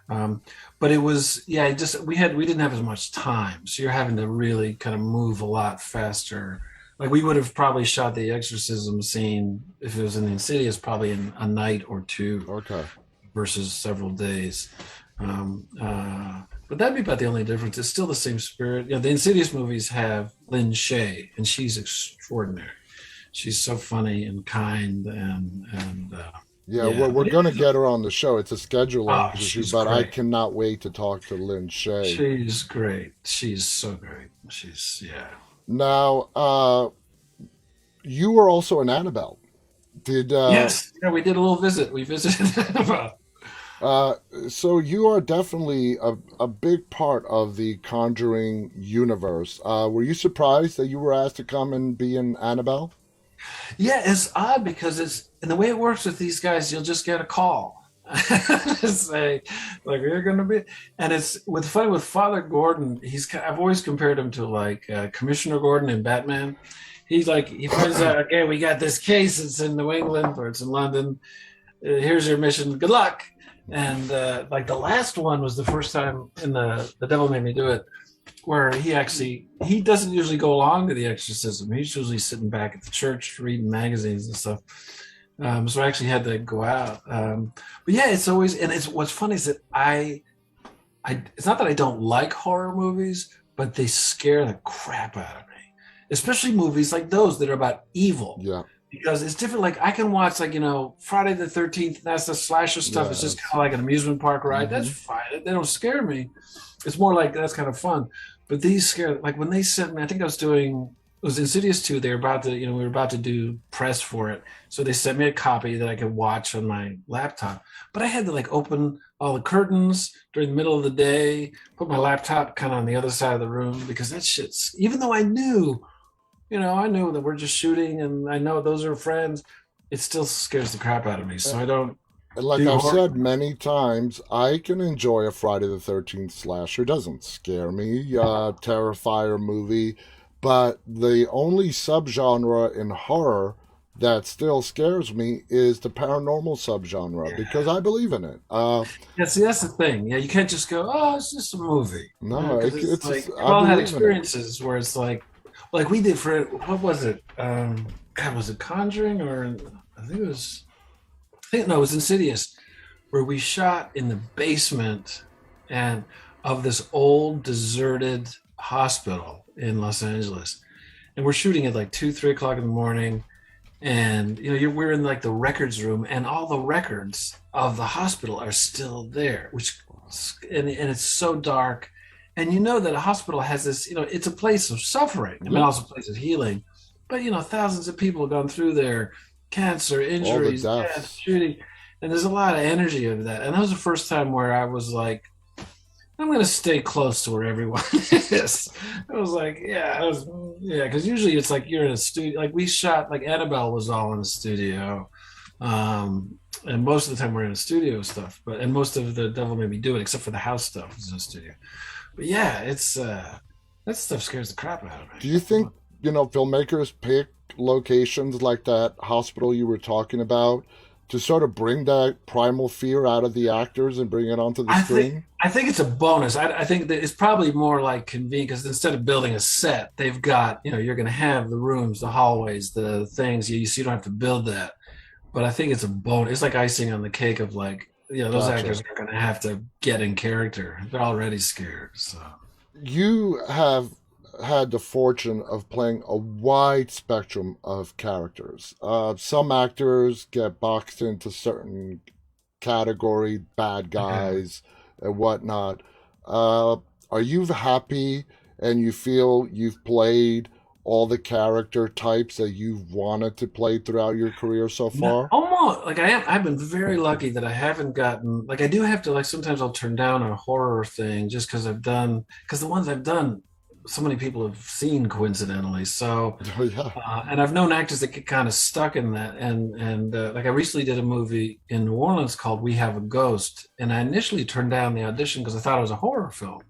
Um, but it was, yeah, just we didn't have as much time, so you're having to really kind of move a lot faster. Like we would have probably shot the exorcism scene if it was in the Insidious, probably in a night or two Okay. versus several days. But that'd be about the only difference. It's still the same spirit. The Insidious movies have Lynn Shay, and she's extraordinary. She's so funny and kind, and Yeah, yeah, we're but going to yeah, get her on the show. It's a scheduling oh, issue, she's but I great. cannot wait to talk to Lynn Shay. She's great. She's so great. She's yeah. Now, you were also an Annabelle. Did Yes, yeah. We did a little visit. We visited. uh, so you are definitely a big part of the Conjuring universe. Were you surprised that you were asked to come and be an Annabelle? Yeah, it's odd because it's and the way it works with these guys, you'll just get a call. Say like you're gonna be, and it's with funny with Father Gordon. I've always compared him to like Commissioner Gordon in Batman. He's like he finds out, okay, we got this case. It's in New England or it's in London. Here's your mission. Good luck. And like the last one was the first time in the Devil Made Me Do It, where he doesn't usually go along to the exorcism. He's usually sitting back at the church reading magazines and stuff. So I actually had to go out. But yeah, it's always and it's what's funny is that I it's not that I don't like horror movies, but they scare the crap out of me, especially movies like those that are about evil. Yeah. Because it's different. Like I can watch, like Friday the 13th. That's the slasher stuff. It's just kind Yes. of like an amusement park ride. That's Hmm. fine. They don't scare me. It's more like that's kind of fun. But these scare. Like when they sent me, I think I was doing. It was Insidious 2. They were about to, we were about to do press for it. So they sent me a copy that I could watch on my laptop. But I had to like open all the curtains during the middle of the day, put my laptop kind of on the other side of the room because that shit's. Even though I knew that we're just shooting, and I know those are friends. It still scares the crap out of me. So I don't And like do I've horror. said many times, I can enjoy a Friday the 13th slasher. It doesn't scare me, Terrifier movie. But the only subgenre in horror that still scares me is the paranormal subgenre Yeah. because I believe in it. Yeah, see, that's the thing. Yeah, you can't just go, oh, it's just a movie. No, Because it's like we've I all had believe in it. experiences where it's like we did for what was it? God, was it Conjuring or I think it was. I think no, it was Insidious, where we shot in the basement and of this old deserted. hospital in Los Angeles, and we're shooting at like 2, 3 o'clock in the morning. And we're in like the records room, and all the records of the hospital are still there, which and it's so dark. And you know that a hospital has this, it's a place of suffering. I mean, Yep. also a place of healing. But thousands of people have gone through there, cancer, All the injuries, death, deaths. shooting, and there's a lot of energy of that. And that was the first time where I was like, I'm gonna stay close to where everyone is. I was like, yeah, because usually it's like you're in a studio. Like we shot, like Annabelle was all in the studio, and most of the time we're in a studio stuff. And most of the Devil Made Me Do It, except for the house stuff, is in a studio. But yeah, it's that stuff scares the crap out of Do you me. think, filmmakers pick locations like that hospital you were talking about to sort of bring that primal fear out of the actors and bring it onto the I think screen? I think it's a bonus. I think that it's probably more like convenient because instead of building a set, they've got you're going to have the rooms, the hallways, the things. So you don't have to build that. But I think it's a bonus. It's like icing on the cake of like those actors Gotcha. are going to have to get in character. They're already scared. So You have had the fortune of playing a wide spectrum of characters. Some actors get boxed into certain category, bad yeah. guys and whatnot. Uh, are you happy and you feel you've played all the character types that you've wanted to play throughout your career so No, far? almost like I am. I've been very lucky that I haven't gotten like I do have to like sometimes I'll turn down a horror thing just because the ones I've done so many people have seen coincidentally. So Oh, yeah. and I've known actors that get kind of stuck in that. And like I recently did a movie in New Orleans called We Have a Ghost, and I initially turned down the audition because I thought it was a horror film,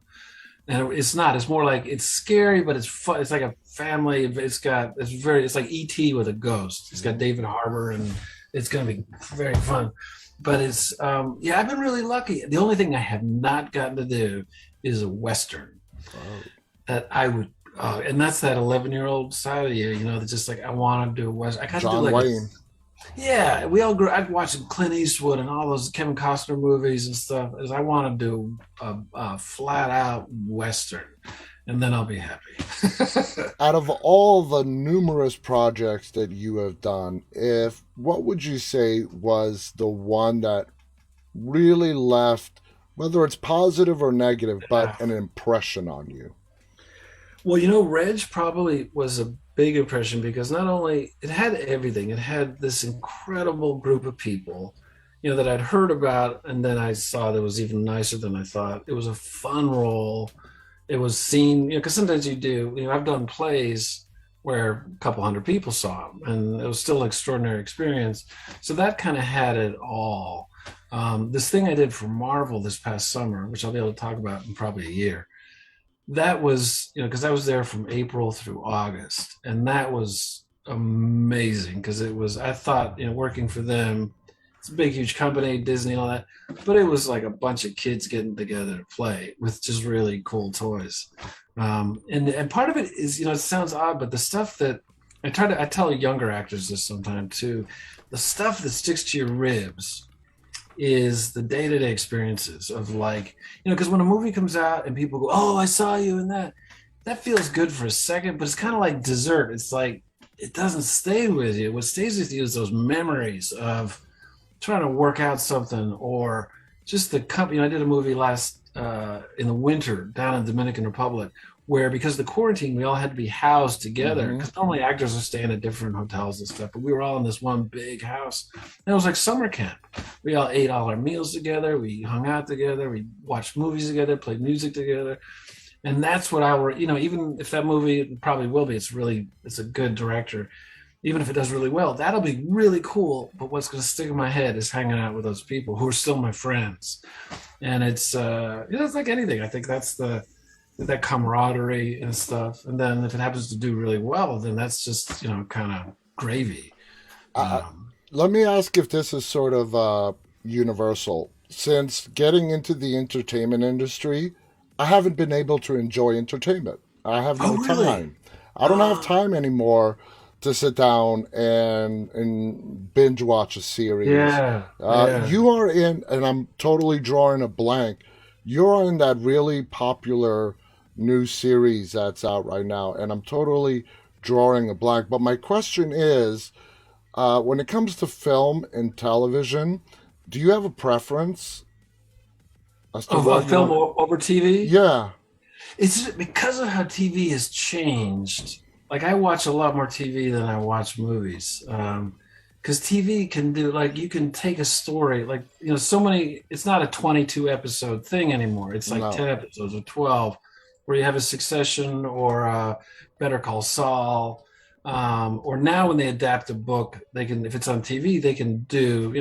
and it's not. It's more like it's scary, but it's fun. It's like a family. It's like ET with a ghost. It's got David Harbour, and it's going to be very fun. But it's yeah, I've been really lucky. The only thing I have not gotten to do is a western Oh, that I would. And that's that 11-year-old side of you, that's just like I want to do a western. I got to do John like a Wayne. yeah. We all grew. I've watched Clint Eastwood and all those Kevin Costner movies and stuff. Is I want to do a flat out western, and then I'll be happy. Out of all the numerous projects that you have done, if what would you say was the one that really left, whether it's positive or negative, but Yeah. an impression on you? Well, Reg probably was a big impression because not only it had everything, it had this incredible group of people, that I'd heard about, and then I saw that was even nicer than I thought. It was a fun role. It was seen, because sometimes you do, I've done plays where a couple hundred people saw them, and it was still an extraordinary experience. So that kind of had it all. This thing I did for Marvel this past summer, which I'll be able to talk about in probably a year, that was because I was there from April through August, and that was amazing because it was I thought working for them, it's a big huge company, Disney, all that, but it was like a bunch of kids getting together to play with just really cool toys. And part of it is it sounds odd, but the stuff that I tell younger actors this sometimes too, the stuff that sticks to your ribs is the day-to-day experiences of like because when a movie comes out and people go, oh, I saw you in that feels good for a second, but it's kind of like dessert. It's like it doesn't stay with you. What stays with you is those memories of trying to work out something, or just the company. I did a movie last in the winter down in the Dominican Republic where because of the quarantine we all had to be housed together Mm-hmm. because normally actors are staying at different hotels and stuff, but we were all in this one big house, and it was like summer camp. We all ate all our meals together, we hung out together, we watched movies together, played music together. And that's what I were, even if that movie, it probably will be, it's a good director, even if it does really well, that'll be really cool. But what's going to stick in my head is hanging out with those people who are still my friends. And it's like anything. I think that's that camaraderie and stuff. And then if it happens to do really well, then that's just, kind of gravy. I, Um, Let me ask if this is sort of universal. Since getting into the entertainment industry, I haven't been able to enjoy entertainment. I have oh, no really? time. I don't have Uh, time anymore to sit down and binge watch a series. yeah, yeah. You are in, and I'm totally drawing a blank. You're in that really popular new series that's out right now, and I'm totally drawing a blank. But my question is, when it comes to film and television, do you have a preference as to Of what you film want? over TV? Yeah, It's because of how TV has changed. Like I watch a lot more TV than I watch movies. Because TV can do like you can take a story like so many. It's not a 22 episode thing anymore. It's like 10 no, episodes or 12, where you have a Succession or Better Call Saul. Or now when they adapt a book, they can if it's on TV, they can do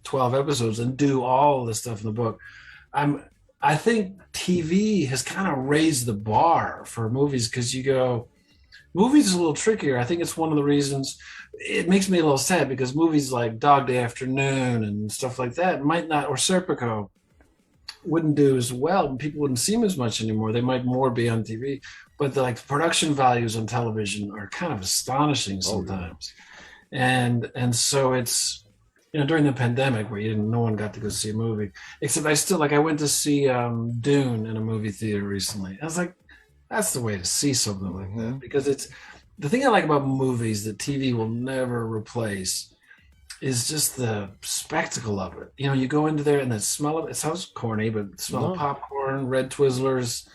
12 episodes and do all the stuff in the book. I'm I think TV has kind of raised the bar for movies because you go movies is a little trickier. I think it's one of the reasons it makes me a little sad because movies like Dog Day Afternoon and stuff like that might not or Serpico wouldn't do as well. People wouldn't see them as much anymore. They might more be on TV, but the production values on television are kind of astonishing oh yeah, sometimes. And so it's during the pandemic where no one got to go see a movie. Except I still like I went to see Dune in a movie theater recently. I was like, that's the way to see something like hmm that because it's the thing I like about movies that TV will never replace is just the spectacle of it. You go into there and the smell of it sounds corny, but the smell of no, popcorn, red Twizzlers,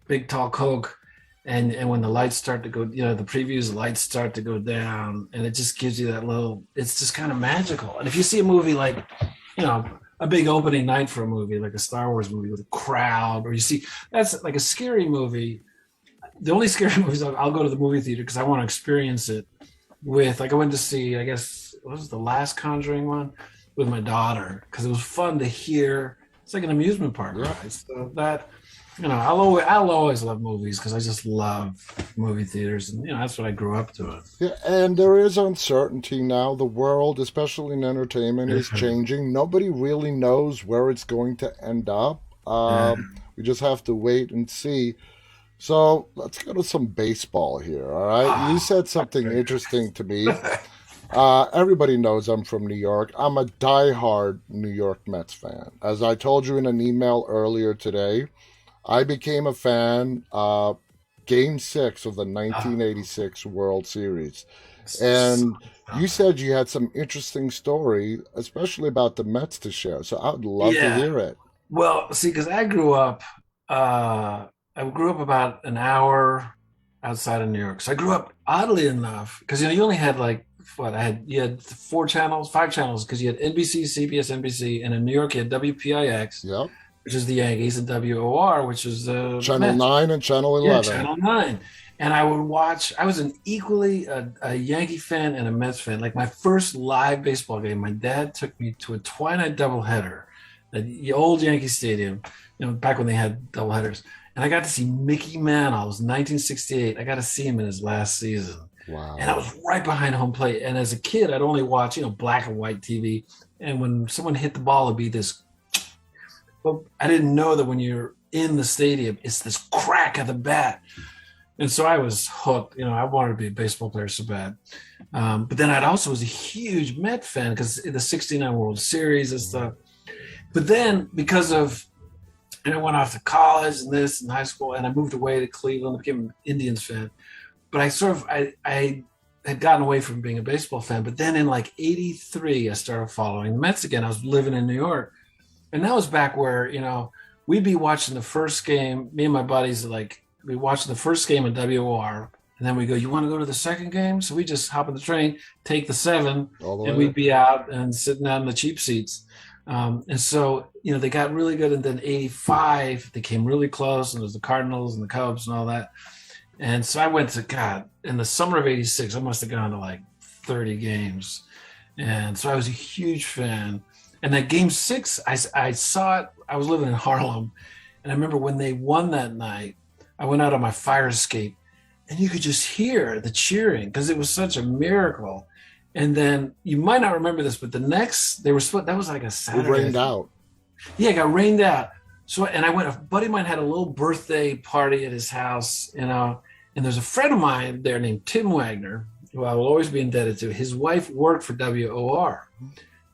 big tall Coke, and when the lights start to go, the previews lights start to go down, and it just gives you that little. It's just kind of magical. And if you see a movie like, a big opening night for a movie like a Star Wars movie with a crowd, or you see that's like a scary movie. The only scary movies I'll go to the movie theater because I want to experience it with. Like I went to see, I guess, what was the last Conjuring one with my daughter because it was fun to hear. It's like an amusement park yeah. ride. So that I'll always love movies because I just love movie theaters, and that's what I grew up doing. Yeah, and there is uncertainty now. The world, especially in entertainment, is changing. Nobody really knows where it's going to end up. Yeah. We just have to wait and see. So let's go to some baseball here. All right. You Ah, said something interesting to me. Everybody knows I'm from New York. I'm a diehard New York Mets fan. As I told you in an email earlier today, I became a fan Game 6 of the ah, 1986 World Series. And you said you had some interesting story, especially about the Mets to share. So I would love to yeah. hear it. Well, see, because uh, I grew up about an hour outside of New York. So I grew up oddly enough because you only had like what you had four channels, five channels because you had NBC, CBS, NBC, and in New York you had WPIX, Yep. which is the Yankees, and WOR, which is the Channel Mets. 9 and Channel Yeah, 11. Channel 9. And I would watch, I was an equally a Yankee fan and a Mets fan. Like my first live baseball game, my dad took me to a twilight doubleheader at the old Yankee Stadium, back when they had doubleheaders. And I got to see Mickey Mantle. It was 1968. I got to see him in his last season. And I Wow. was right behind home plate. And as a kid, I'd only watch, black and white TV. And when someone hit the ball, it'd be this. But I didn't know that when you're in the stadium, it's this crack of the bat. And so I was hooked. I wanted to be a baseball player so bad. But then I also was a huge Met fan because the '69 World Series and stuff. But then because of, I went off to college and this in high school, and I moved away to Cleveland, became an Indians fan. But I had gotten away from being a baseball fan. But then in like '83, I started following the Mets again. I was living in New York. And that was back where, we'd be watching the first game. Me and my buddies, like, we watched the first game of WOR. And then we go, you want to go to the second game? So we just hop on the train, take the 7, All the and way. we'd be out and sitting down in the cheap seats. And so, they got really good. And then '85, they came really close. And it was the Cardinals and the Cubs and all that. And so I went to, God, in the summer of '86, I must have gone to like 30 games. And so I was a huge fan. And that game 6, I saw it. I was living in Harlem. And I remember when they won that night, I went out on my fire escape and you could just hear the cheering because it was such a miracle. And then you might not remember this, but the next, they were split. That was like a It Saturday. rained out. Yeah, it got rained out. So, and I went, a buddy of mine had a little birthday party at his house, and there's a friend of mine there named Tim Wagner, who I will always be indebted to. His wife worked for WOR.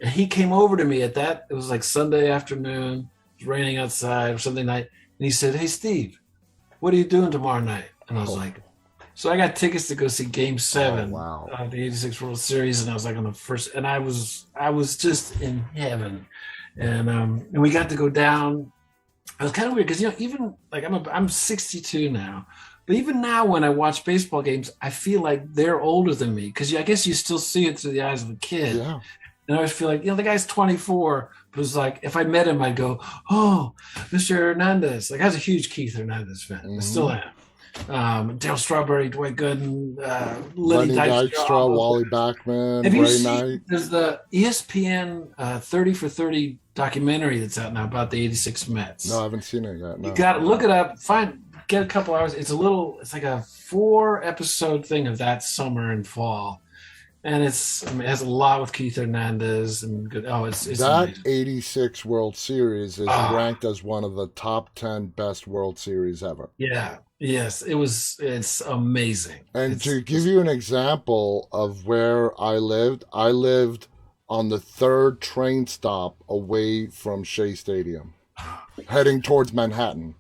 And he came over to me it was like Sunday afternoon, it was raining outside or Sunday night. And he said, "Hey, Steve, what are you doing tomorrow night? And I was Oh, like, so I got tickets to go see Game oh, 7 wow. of the '86 World Series, and I was like on the first, and I was just in heaven, and we got to go down. It was kind of weird because even like I'm 62 now, but even now when I watch baseball games, I feel like they're older than me because I guess you still see it through the eyes of a kid. Yeah. And I always feel like, the guy's 24, but it's like if I met him, I'd go, "Oh, Mr. Hernandez." Like I was a huge Keith Hernandez fan. I still Hmm. am. Dale Strawberry, Dwight Gooden, Lenny Lenny Dykstra, Dykstra, all those guys. Wally Backman, Have you Ray seen? Knight. There's the ESPN 30 for 30 documentary that's out now about the '86 No, I Mets. haven't seen it yet. You No. got to look it up. Get a couple hours. It's like a 4 episode thing of that summer and fall, and it has a lot with Keith Hernandez and good. Oh, it's That amazing. 86 World Series is Ah, ranked as one of the top 10 best World Series ever. yeah, yes, it was. It's amazing. And It's to give just you an example of where I lived on the third train stop away from Shea Stadium, heading towards Manhattan.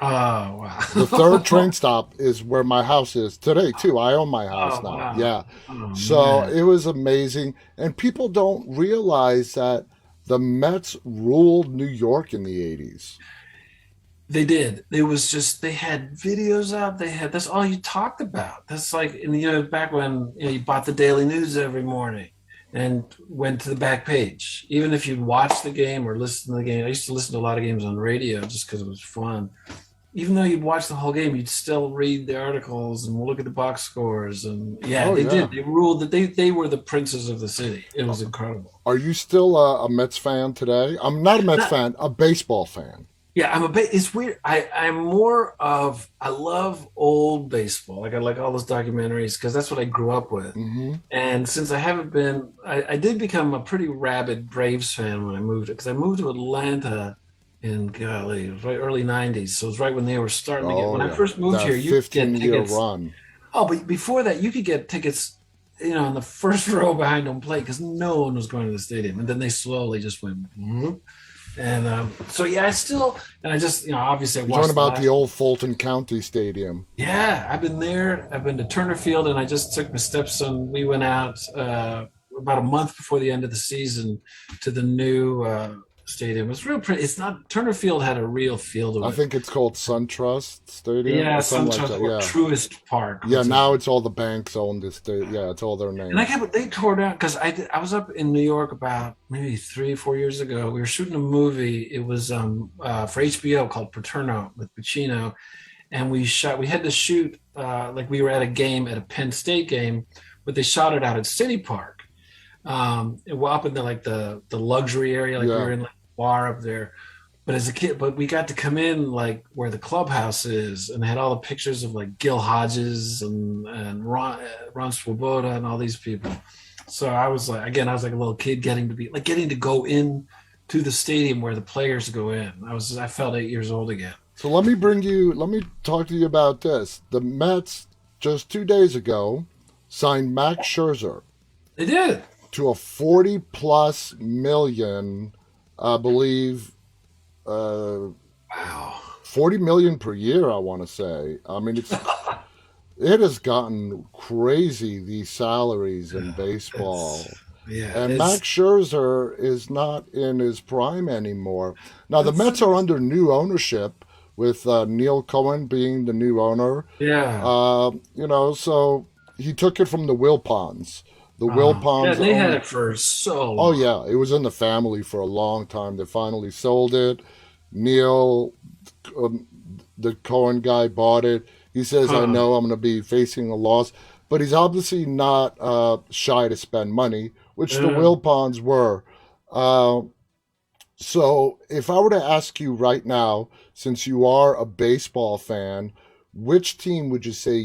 oh The third wow, train stop is where my house is today, too. I own my house oh now. wow, Yeah. oh So man. it was amazing. And people don't realize that the Mets ruled New York in the 80s. They did. It was just they had videos out. That's all you talked about. That's like back when you bought the Daily News every morning and went to the back page. Even if you'd watch the game or listen to the game, I used to listen to a lot of games on radio just because it was fun. Even though you'd watch the whole game, you'd still read the articles and look at the box scores. And yeah, Oh, they yeah. did. They ruled that they were the princes of the city. It was incredible. Are you still a Mets fan today? I'm not a Mets Not, fan, a baseball fan. Yeah, I'm a bit. It's weird. I'm more of. I love old baseball. Like I like all those documentaries because that's what I grew up with. Hmm. And since I haven't been, I did become a pretty rabid Braves fan when I moved because I moved to Atlanta in golly, it was right early '90s. So it was right when they were starting to get. Oh, When I yeah. first moved That here, you could get 15-year tickets. run. Oh, but before that, you could get tickets. In the first row behind home plate because no one was going to the stadium, and then they slowly just went. "Hmm." And so yeah, I still and I just obviously I You're talking watched the about the last. old Fulton County Stadium. Yeah, I've been there. I've been to Turner Field, and I just took my stepson. We went out about a month before the end of the season to the new stadium. It's real pretty. It's not Turner Field had a real feel to I it. think it's called SunTrust Stadium Yeah, or something like SunTrust that. or Yeah. Truist Park, Yeah, what's it? now it's all the banks own this state. Yeah, it's all their And I names. kept they tore down because I was up in New York about maybe 3 4 years ago. We were shooting a movie. It was for HBO called Paterno with Pacino, and we had to shoot like we were at a game at a Penn State game, but they shot it out at City Park. We're up in the luxury area, like we Yeah. were in like a bar up there. But as a kid, but we got to come in like where the clubhouse is, and had all the pictures of like Gil Hodges and Ron Swoboda and all these people. So I was like, again, I was like a little kid getting to go in to the stadium where the players go in. I felt 8 years old again. So let me talk to you about this. The Mets just 2 days ago signed Max Scherzer They did. to a 40 plus million, I believe, uh, Wow. 40 million per year, I want to say. I mean, it has gotten crazy, these salaries in It's baseball. yeah, And it's Max Scherzer is not in his prime anymore. Now, the that's Mets are under new ownership with Neil Cohen being the new owner. yeah. So he took it from the Wilpons. The Yeah, Wilpons they had own. it for so Oh, long. yeah, it was in the family for a long time. They finally sold it. Neil, um, the Cohen guy, bought it. He says, I Huh. know I'm going to be facing a loss, but he's obviously not shy to spend money, which the Yeah. Wilpons were. Uh, so if I were to ask you right now, since you are a baseball fan, which team would you say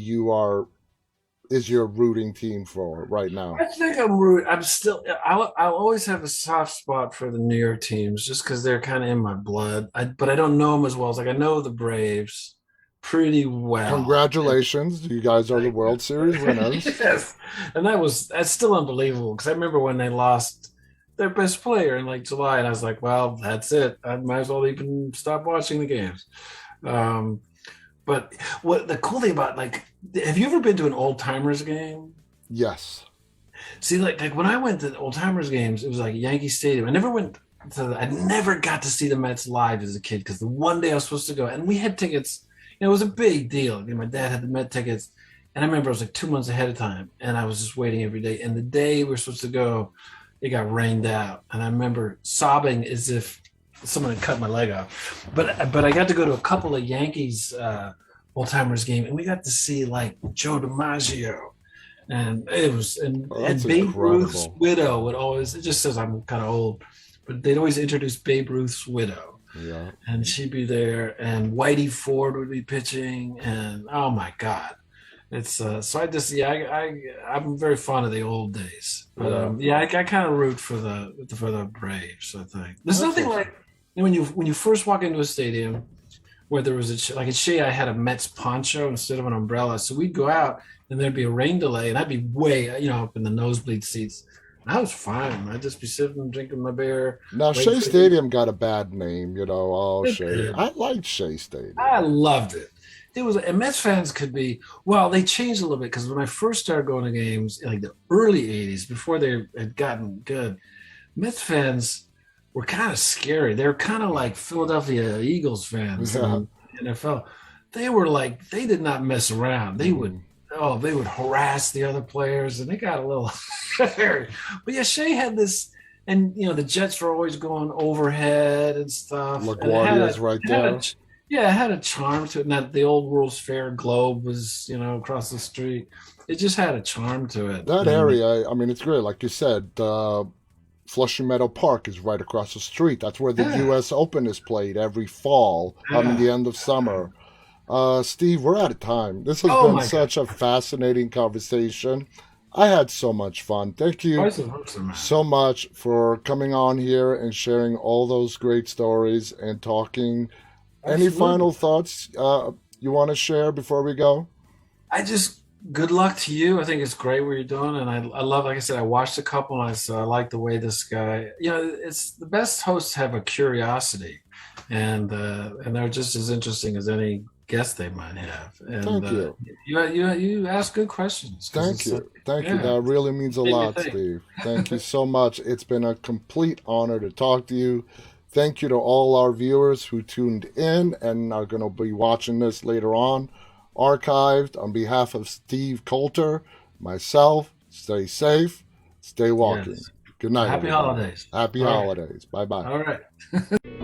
is your rooting team for right now? I think I'm root. I'm still. I'll always have a soft spot for the New York teams, just because they're kind of in my blood. But I don't know them as well as like I know the Braves pretty well. And Congratulations, you guys are the like, World Series winners. yes, and that's still unbelievable because I remember when they lost their best player in like July, and I was like, well, that's it. I might as well even stop watching the games. Um, But what the cool thing about like, have you ever been to an old timers game? Yes. See, like when I went to old timers games, it was like Yankee Stadium. I never went I never got to see the Mets live as a kid because the one day I was supposed to go, and we had tickets. It was a big deal. My dad had the Met tickets, and I remember it was like 2 months ahead of time, and I was just waiting every day. And the day we were supposed to go, it got rained out, and I remember sobbing as if someone had cut my leg off. But I got to go to a couple of Yankees old timers game, and we got to see like Joe DiMaggio, and it was Oh, that's and Babe Ruth's incredible. widow would always, it just says I'm kind of old, but they'd always introduce Babe Ruth's widow, Yeah. and she'd be there, and Whitey Ford would be pitching, and oh my god, it's so I just yeah I'm very fond of the old days, but Yeah. yeah I kind of root for the Braves. I think there's That's nothing awesome. like when you first walk into a stadium where there was like at Shea, I had a Mets poncho instead of an umbrella. So we'd go out and there'd be a rain delay, and I'd be way, up in the nosebleed seats. And I was fine. I'd just be sitting, drinking my beer, Now waiting Shea for the Stadium got a bad name, you know. Oh, it Shea. did. I liked Shea I Stadium. loved it. It was, and Mets fans could be, well, they changed a little bit because when I first started going to games in like the early 80s, before they had gotten good, Mets fans were kind of scary. They were kind of like Philadelphia Eagles fans Yeah. in the NFL. They were like they did not mess around. Mm. They would harass the other players, and they got a little scary. But yeah, Shea had this, and the Jets were always going overhead and stuff, and LaGuardia's right it had a there. yeah, it had a charm to it. And that the old World's Fair Globe was across the street. It just had a charm to it, That and area, I mean, it's great. Like you said, Flushing Meadow Park is right across the street. That's where the yeah, U.S. Open is played every fall. I mean, the yeah. end of summer. Steve, we're out of time. This has Oh been my God. such a fascinating conversation. I had so much fun. Thank you Vice versa, man. so much for coming on here and sharing all those great stories and talking. Any Absolutely. final thoughts you want to share before we go? I just good luck to you. I think it's great what you're doing, and I love. Like I said, I watched a couple, and I like the way this guy. It's the best hosts have a curiosity, and they're just as interesting as any guest they might have. And Thank you. you ask good questions because Thank it's you. Thank you. yeah, That really means a made me lot, think. Steve. Thank you so much. It's been a complete honor to talk to you. Thank you to all our viewers who tuned in and are going to be watching this later on, archived. On behalf of Steve Coulter, myself, stay safe, stay walking. Yes. Good night, Happy everybody. holidays. Happy All right. holidays. Bye bye. All right.